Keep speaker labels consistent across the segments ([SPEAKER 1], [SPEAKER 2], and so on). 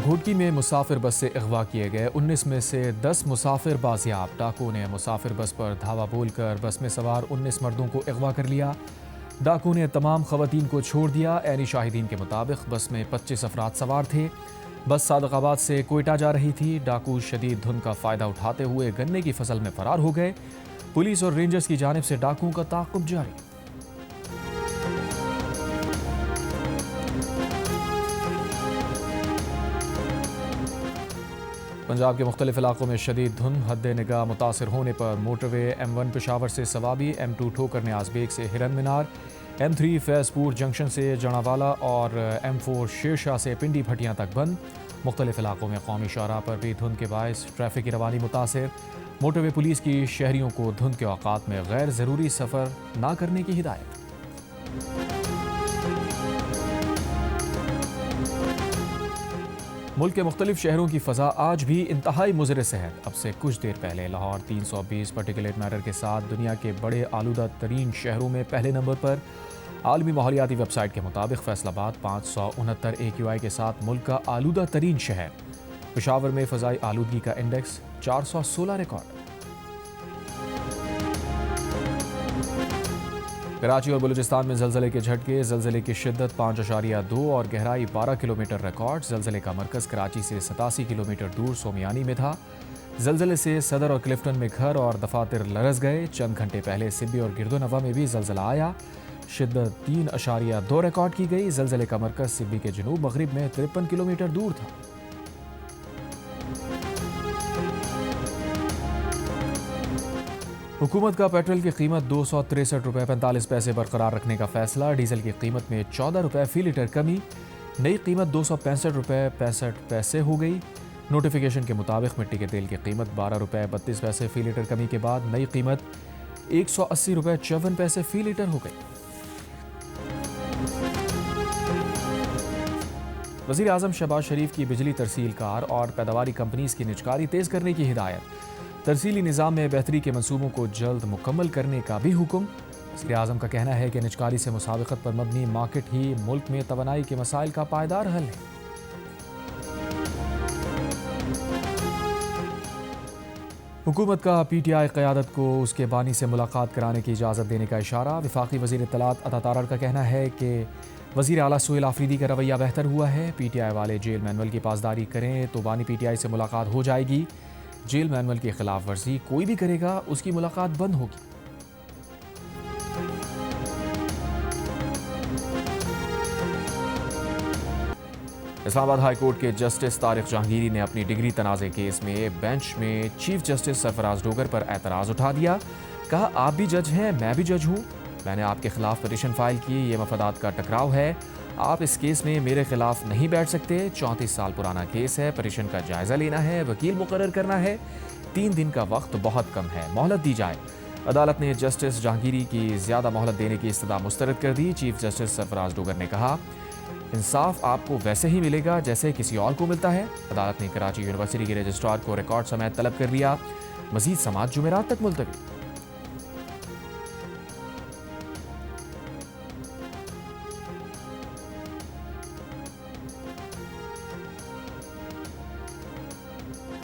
[SPEAKER 1] گھوٹکی میں مسافر بس سے اغوا کیے گئے 19 میں سے 10 مسافر بازیاب۔ ڈاکو نے مسافر بس پر دھاوا بول کر بس میں سوار 19 مردوں کو اغوا کر لیا۔ ڈاکو نے تمام خواتین کو چھوڑ دیا۔ عینی شاہدین کے مطابق بس میں 25 افراد سوار تھے۔ بس صادق آباد سے کوئٹہ جا رہی تھی۔ ڈاکو شدید دھند کا فائدہ اٹھاتے ہوئے گنے کی فصل میں فرار ہو گئے۔ پولیس اور رینجرز کی جانب سے ڈاکوؤں کا تعاقب جاری۔ پنجاب کے مختلف علاقوں میں شدید دھند، حد نگاہ متاثر ہونے پر موٹر وے M1 پشاور سے سوابی، M2 ٹھوکر نیاز بیگ سے ہرن منار، M3 فیض پور جنکشن سے جڑاوالا اور M4 شیر شاہ سے پنڈی بھٹیاں تک بند۔ مختلف علاقوں میں قومی شاہراہ پر بھی دھند کے باعث ٹریفک کی روانی متاثر۔ موٹر وے پولیس کی شہریوں کو دھند کے اوقات میں غیر ضروری سفر نہ کرنے کی ہدایت۔ ملک کے مختلف شہروں کی فضا آج بھی انتہائی مضر صحت۔ اب سے کچھ دیر پہلے لاہور 320 پارٹیکلیٹ میٹر کے ساتھ دنیا کے بڑے آلودہ ترین شہروں میں پہلے نمبر پر۔ عالمی ماحولیاتی ویب سائٹ کے مطابق فیصل آباد 569 AQI کے ساتھ ملک کا آلودہ ترین شہر۔ پشاور میں فضائی آلودگی کا انڈیکس 416 ریکارڈ۔ کراچی اور بلوچستان میں زلزلے کے جھٹکے، زلزلے کی شدت 5.2 اور گہرائی 12 کلومیٹر ریکارڈ۔ زلزلے کا مرکز کراچی سے 87 کلومیٹر دور سومیانی میں تھا۔ زلزلے سے صدر اور کلفٹن میں گھر اور دفاتر لرز گئے۔ چند گھنٹے پہلے سبی اور گردونوا میں بھی زلزلہ آیا، شدت 3.2 ریکارڈ کی گئی۔ زلزلے کا مرکز سبی کے جنوب مغرب میں 53 کلومیٹر دور تھا۔ حکومت کا پیٹرول کی قیمت 263 روپے 45 پیسے برقرار رکھنے کا فیصلہ۔ ڈیزل کی قیمت میں 14 روپے فی لیٹر کمی، نئی قیمت 265 روپے 65 پیسے ہو گئی۔ نوٹیفیکیشن کے مطابق مٹی کے تیل کی قیمت 12 روپے 32 پیسے فی لیٹر کمی کے بعد نئی قیمت 180 روپے 54 پیسے فی لیٹر ہو گئی۔ وزیر اعظم شہباز شریف کی بجلی ترسیل کار اور پیداواری کمپنیز کی نجکاری تیز کرنے کی ہدایت۔ ترسیلی نظام میں بہتری کے منصوبوں کو جلد مکمل کرنے کا بھی حکم۔ وزیر اعظم کا کہنا ہے کہ نجکاری سے مسابقت پر مبنی مارکیٹ ہی ملک میں توانائی کے مسائل کا پائیدار حل ہے۔ حکومت کا PTI قیادت کو اس کے بانی سے ملاقات کرانے کی اجازت دینے کا اشارہ۔ وفاقی وزیر اطلاعات عطا تارڑ کا کہنا ہے کہ وزیر اعلیٰ سہیل آفریدی کا رویہ بہتر ہوا ہے۔ PTI والے جیل مینول کی پاسداری کریں تو بانی PTI سے ملاقات ہو جائے گی۔ جیل مینول کی خلاف ورزی کوئی بھی کرے گا اس کی ملاقات بند ہوگی۔ اسلام آباد ہائی کورٹ کے جسٹس طارق جہانگیری نے اپنی ڈگری تنازع کیس میں بینچ میں چیف جسٹس سرفراز ڈوگر پر اعتراض اٹھا دیا۔ کہا آپ بھی جج ہیں، میں بھی جج ہوں، میں نے آپ کے خلاف پٹیشن فائل کی، یہ مفادات کا ٹکراؤ ہے، آپ اس کیس میں میرے خلاف نہیں بیٹھ سکتے۔ 34 سال پرانا کیس ہے، پٹیشن کا جائزہ لینا ہے، وکیل مقرر کرنا ہے، 3 دن کا وقت بہت کم ہے، مہلت دی جائے۔ عدالت نے جسٹس جہانگیری کی زیادہ مہلت دینے کی استدعا مسترد کر دی۔ چیف جسٹس سرفراز ڈوگر نے کہا انصاف آپ کو ویسے ہی ملے گا جیسے کسی اور کو ملتا ہے۔ عدالت نے کراچی یونیورسٹی کے رجسٹرار کو ریکارڈ سمیت طلب کر لیا۔ مزید سماعت جمعرات تک ملتوی۔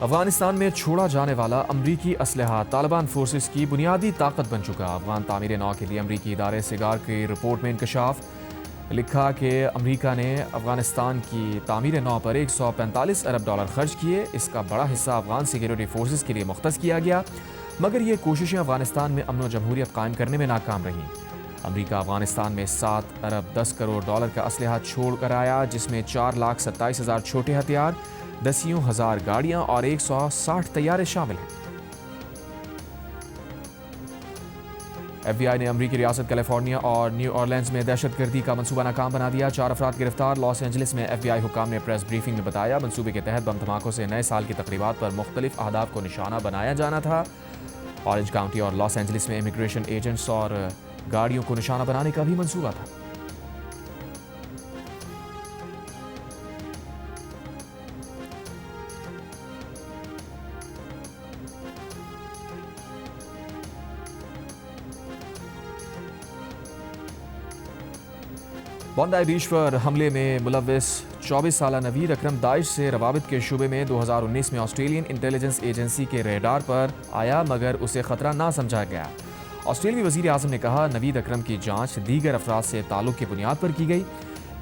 [SPEAKER 1] افغانستان میں چھوڑا جانے والا امریکی اسلحہ طالبان فورسز کی بنیادی طاقت بن چکا۔ افغان تعمیر نو کے لیے امریکی ادارے سیگار کی رپورٹ میں انکشاف۔ لکھا کہ امریکہ نے افغانستان کی تعمیر نو پر $145 ارب خرچ کیے۔ اس کا بڑا حصہ افغان سیکیورٹی فورسز کے لیے مختص کیا گیا، مگر یہ کوششیں افغانستان میں امن و جمہوریت قائم کرنے میں ناکام رہیں۔ امریکہ افغانستان میں $7 ارب 10 کروڑ کا اسلحہ چھوڑ کر آیا، جس میں 4,27,000 چھوٹے ہتھیار، 10,000 گاڑیاں اور 160 طیارے شامل ہیں۔ FBI نے امریکی ریاست کیلیفورنیا اور نیو اورلینز میں دہشت گردی کا منصوبہ ناکام بنا دیا، 4 افراد گرفتار۔ لاس اینجلس میں FBI حکام نے پریس بریفنگ میں بتایا منصوبے کے تحت بم دھماکوں سے نئے سال کی تقریبات پر مختلف اہداف کو نشانہ بنایا جانا تھا۔ اورنج کاؤنٹی اور لاس اینجلس میں امیگریشن ایجنٹس اور گاڑیوں کو نشانہ بنانے کا بھی منصوبہ تھا۔ بوندائی بیچ پر حملے میں ملوث 24 سالہ نوید اکرم داعش سے روابط کے شعبے میں 2019 میں آسٹریلین انٹیلیجنس ایجنسی کے ریڈار پر آیا مگر اسے خطرہ نہ سمجھا گیا۔ آسٹریلوی وزیر اعظم نے کہا نوید اکرم کی جانچ دیگر افراد سے تعلق کی بنیاد پر کی گئی،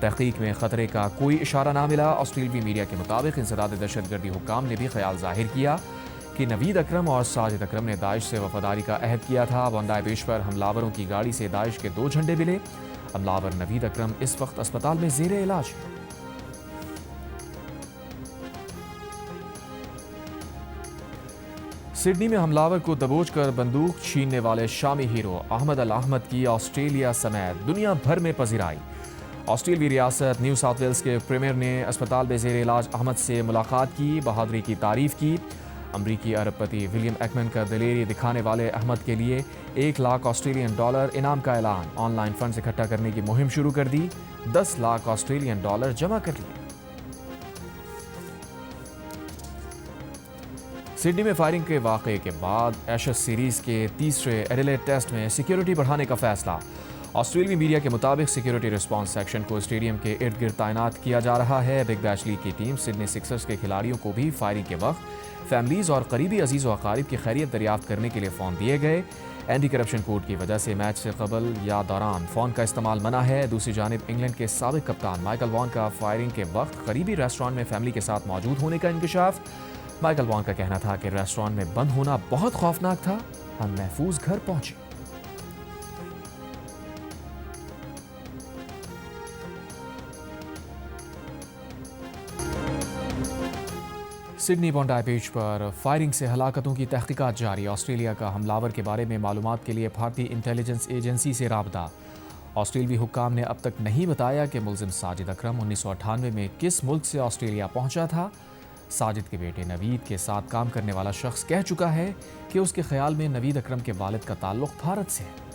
[SPEAKER 1] تحقیق میں خطرے کا کوئی اشارہ نہ ملا۔ آسٹریلوی میڈیا کے مطابق انسداد دہشت گردی حکام نے بھی خیال ظاہر کیا کہ نوید اکرم اور ساجد اکرم نے داعش سے وفاداری کا عہد کیا تھا۔ بونڈائی بیچ پر حملاوروں کی گاڑی سے داعش کے 2 جھنڈے ملے۔ حملاور نوید اکرم اس وقت اسپتال میں زیر علاج ہے۔ سڈنی میں حملاور کو دبوچ کر بندوق چھیننے والے شامی ہیرو احمد الاحمد کی آسٹریلیا سمیت دنیا بھر میں پذیرائی۔ آسٹریلوی ریاست نیو ساؤتھ ویلز کے پریمیئر نے اسپتال میں زیر علاج احمد سے ملاقات کی، بہادری کی تعریف کی۔ امریکی ارب پتی ولیم ایکمن کا دلیری دکھانے والے احمد کے لیے $1 لاکھ انعام کا اعلان۔ آن لائن فنڈز اکٹھا کرنے کی مہم شروع کر دی، $10 لاکھ جمع کر لیے۔ سڈنی میں فائرنگ کے واقعے کے بعد ایشز سیریز کے تیسرے ایڈیلیڈ ٹیسٹ میں سیکیورٹی بڑھانے کا فیصلہ۔ آسٹریلوی میڈیا کے مطابق سیکیورٹی رسپانس سیکشن کو اسٹیڈیم کے ارد گرد تعینات کیا جا رہا ہے۔ بگ بیش لیگ کی ٹیم سڈنی سکسرز کے کھلاڑیوں کو بھی فائرنگ کے وقت فیملیز اور قریبی عزیز و اقارب کی خیریت دریافت کرنے کے لیے فون دیے گئے۔ اینٹی کرپشن کوڈ کی وجہ سے میچ سے قبل یا دوران فون کا استعمال منع ہے۔ دوسری جانب انگلینڈ کے سابق کپتان مائیکل وان کا فائرنگ کے وقت قریبی ریسٹورانٹ میں فیملی کے ساتھ موجود ہونے کا انکشاف۔ مائیکل وان کا کہنا تھا کہ ریسٹورانٹ میں بند ہونا بہت خوفناک تھا، ہم محفوظ گھر پہنچے۔ سڈنی بونڈائی بیچ پر فائرنگ سے ہلاکتوں کی تحقیقات جاری۔ آسٹریلیا کا حملاور کے بارے میں معلومات کے لیے بھارتی انٹیلیجنس ایجنسی سے رابطہ۔ آسٹریلوی حکام نے اب تک نہیں بتایا کہ ملزم ساجد اکرم 1998 میں کس ملک سے آسٹریلیا پہنچا تھا۔ ساجد کے بیٹے نوید کے ساتھ کام کرنے والا شخص کہہ چکا ہے کہ اس کے خیال میں نوید اکرم کے والد کا تعلق بھارت سے ہے۔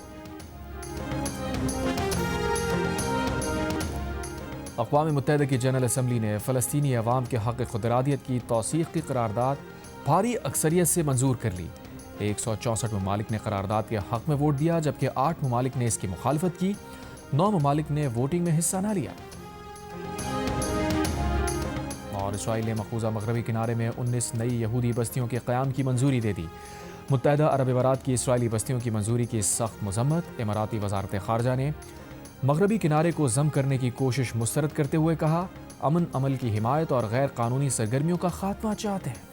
[SPEAKER 1] اقوام متحدہ کی جنرل اسمبلی نے فلسطینی عوام کے حق خود ارادیت کی توثیق کی قرارداد بھاری اکثریت سے منظور کر لی۔ 164 ممالک نے قرارداد کے حق میں ووٹ دیا جبکہ 8 ممالک نے اس کی مخالفت کی، 9 ممالک نے ووٹنگ میں حصہ نہ لیا۔ اور اسرائیل نے مقبوضہ مغربی کنارے میں 19 نئی یہودی بستیوں کے قیام کی منظوری دے دی۔ متحدہ عرب امارات کی اسرائیلی بستیوں کی منظوری کی سخت مذمت۔ اماراتی وزارت خارجہ نے مغربی کنارے کو ضم کرنے کی کوشش مسترد کرتے ہوئے کہا امن عمل کی حمایت اور غیر قانونی سرگرمیوں کا خاتمہ چاہتے ہیں۔